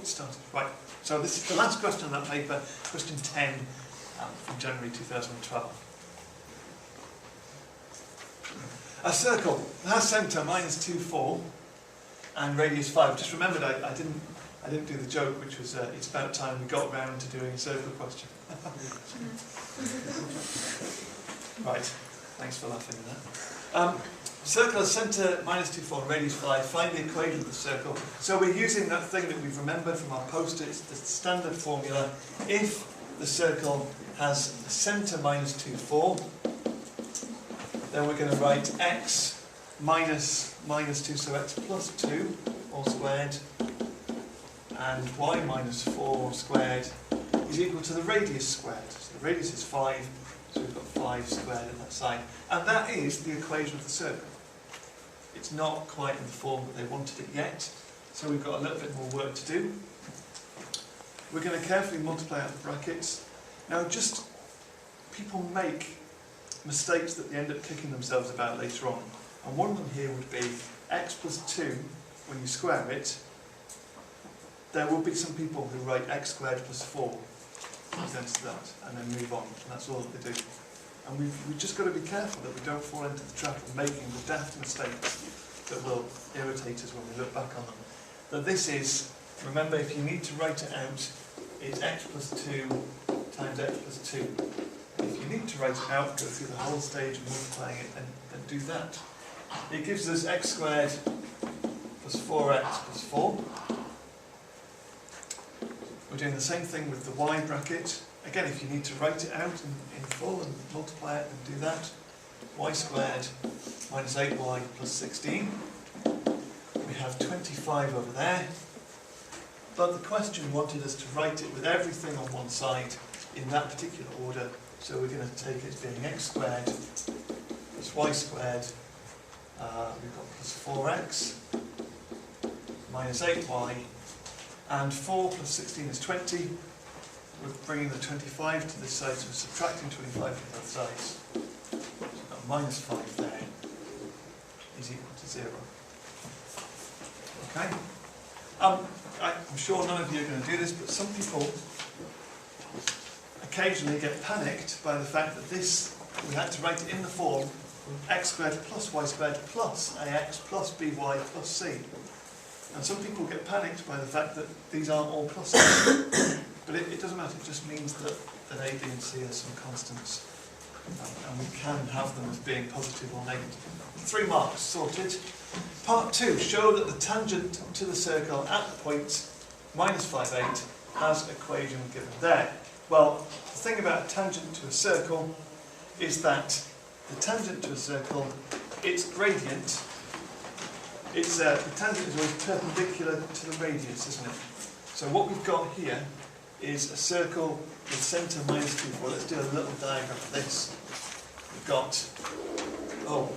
it started. Right, so this is the last question on that paper, question 10 from January 2012. A circle has centre minus 2, 4 and radius 5. Just remembered I didn't do the joke, which was it's about time we got around to doing a circle question. Right, thanks for laughing at that. Circle has centre minus 2, 4 and radius 5. Find the equation of the circle. So we're using that thing that we've remembered from our post-its, the standard formula. If the circle has centre minus 2, 4, then we're going to write x minus 2, so x plus 2 all squared, and y minus 4 squared is equal to the radius squared. So the radius is 5, so we've got 5 squared on that side. And that is the equation of the circle. It's not quite in the form that they wanted it yet, so we've got a little bit more work to do. We're going to carefully multiply out the brackets. Now, just people make mistakes that they end up kicking themselves about later on. And one of them here would be x plus 2, when you square it, there will be some people who write x squared plus 4 against that, and then move on, and that's all that they do. And we've just got to be careful that we don't fall into the trap of making the daft mistakes that will irritate us when we look back on them. That this is, remember, if you need to write it out, it's x plus 2 times x plus 2. If you need to write it out, go through the whole stage of multiplying it and do that. It gives us x squared plus 4x plus 4. We're doing the same thing with the y bracket. Again, if you need to write it out in full and multiply it, then do that. Y squared minus 8y plus 16. We have 25 over there. But the question wanted us to write it with everything on one side in that particular order. So we're going to take it as being x squared plus y squared. We've got plus 4x minus 8y. And 4 plus 16 is 20. We're bringing the 25 to this side, so we're subtracting 25 from both sides. So we've got minus 5 there is equal to 0. Okay? I'm sure none of you are going to do this, but some people occasionally get panicked by the fact that this, we had to write it in the form x squared plus y squared plus ax plus by plus c. And some people get panicked by the fact that these aren't all pluses. But it doesn't matter, it just means that A, B and C are some constants. And we can have them as being positive or negative. 3 marks, sorted. Part 2, show that the tangent to the circle at the point minus 5, 8 has equation given there. Well, the thing about a tangent to a circle is that the tangent to a circle, its gradient, the tangent is always perpendicular to the radius, isn't it? So what we've got here is a circle with centre minus 2, 4. Let's do a little diagram of this. We've got, we'll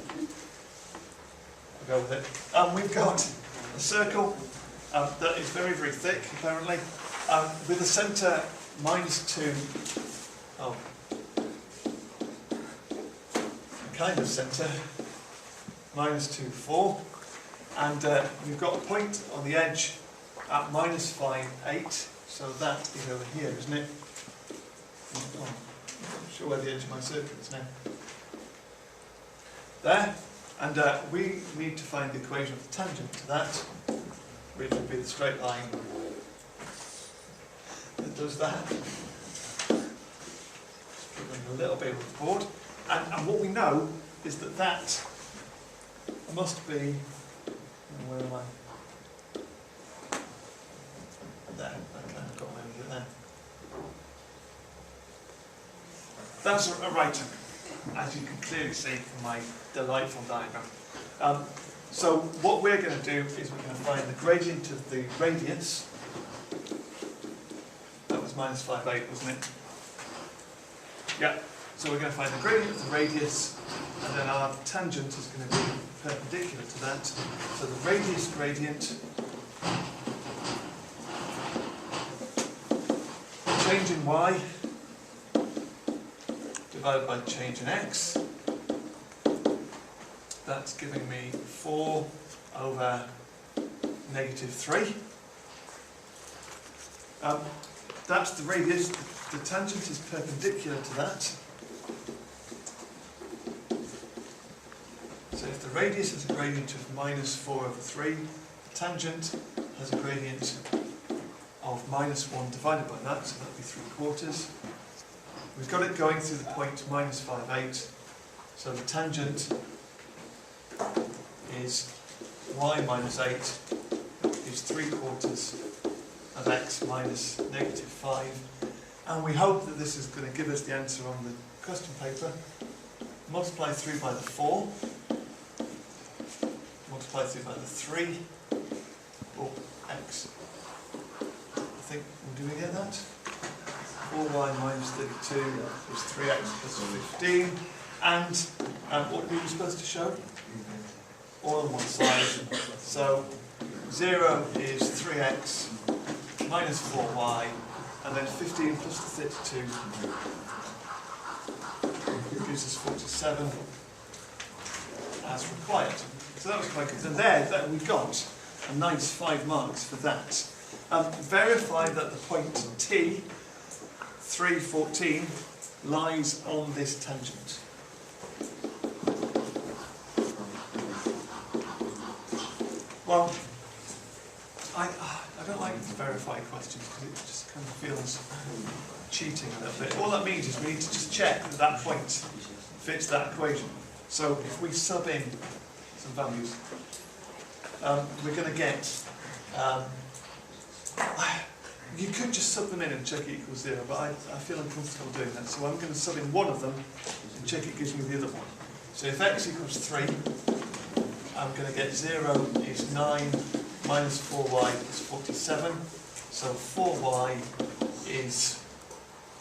go with it. We've got a circle that is very, very thick, apparently, with a centre minus 2, a kind of centre, minus 2, 4. And we've got a point on the edge at minus 5, 8. So that is over here, isn't it? I'm not sure where the edge of my circle is now. There. And we need to find the equation of the tangent to that, which would be the straight line that does that. Struggling a little bit with the board. And what we know is that that must be, where am I? There, okay, I've got my end there. That's a right angle, as you can clearly see from my delightful diagram. So what we're going to do is we're going to find the gradient of the radius. That was minus 5, 8, wasn't it? Yeah. So we're going to find the gradient of the radius, and then our tangent is going to be perpendicular to that. So the radius gradient, change in y divided by change in x. That's giving me 4 over negative 3. That's the radius. The tangent is perpendicular to that. So if the radius has a gradient of -4/3, the tangent has a gradient of -1 divided by that, so that would be 3/4. We've got it going through the point -5,8, so the tangent is y minus 8 is 3/4 of x minus -5. And we hope that this is going to give us the answer on the question paper. Multiply through by the 4. Multiply through by the 3. Or x. I think, do we get that? 4y minus 32 is 3x plus 15. And what were we supposed to show? All on one side. So 0 is 3x minus 4y, and then 15 plus the 32 gives us 47 as required. So that was quite good. And there we got a nice 5 marks for that. Verify that the point T, 314, lies on this tangent. Well, I don't like to verify questions because it just kind of feels cheating a little bit. All that means is we need to just check that that point fits that equation. So if we sub in some values, we're going to get, you could just sub them in and check it equals 0, but I feel uncomfortable doing that. So I'm going to sub in one of them and check it gives me the other one. So if x equals 3, I'm going to get 0 is 9 minus 4y is 47. So 4y is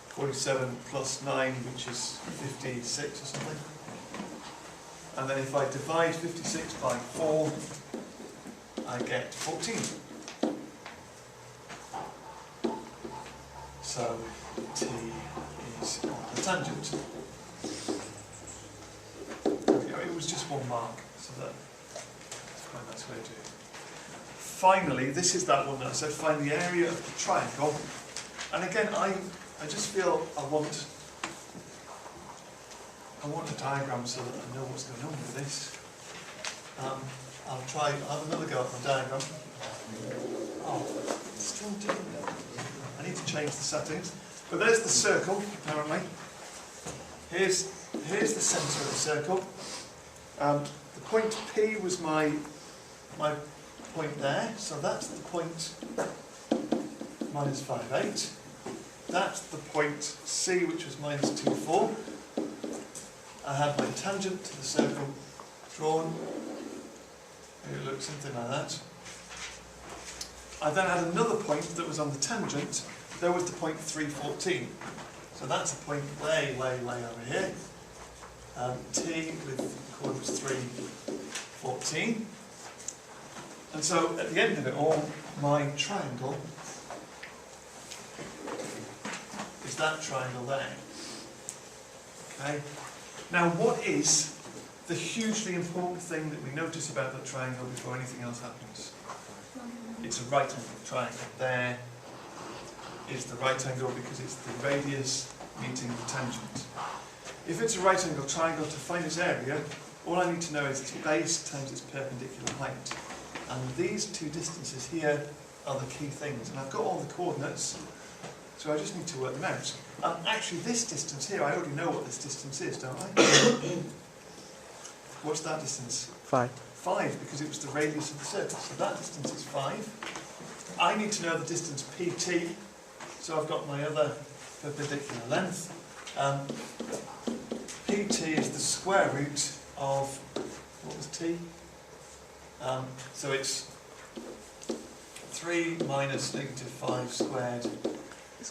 47 plus 9, which is 56 or something. And then if I divide 56 by 4, I get 14. So t is on the tangent. It was just 1 mark, so that's quite a nice way to do it. Finally, this is that one that I said, find the area of the triangle. And again, I just feel I want a diagram so that I know what's going on with this. I'll have another go at my diagram. Oh, it's still doing it. I need to change the settings. But there's the circle, apparently. Here's the centre of the circle. The point P was my point there, so that's the point minus 5,8. That's the point C, which was minus 2,4. I had my tangent to the circle drawn. It looks something like that. I then had another point that was on the tangent. There was the point 314. So that's a point way over here. T with coordinates 314. And so at the end of it all, my triangle is that triangle there. Okay. Now, what is the hugely important thing that we notice about the triangle before anything else happens? It's a right angle triangle. There is the right angle because it's the radius meeting the tangent. If it's a right angle triangle, to find its area, all I need to know is its base times its perpendicular height. And these two distances here are the key things. And I've got all the coordinates, so I just need to work them out. Actually, this distance here, I already know what this distance is, don't I? What's that distance? 5. 5, because it was the radius of the circle. So that distance is 5. I need to know the distance PT, so I've got my other perpendicular length. PT is the square root of, what was T? So it's 3 minus -5 squared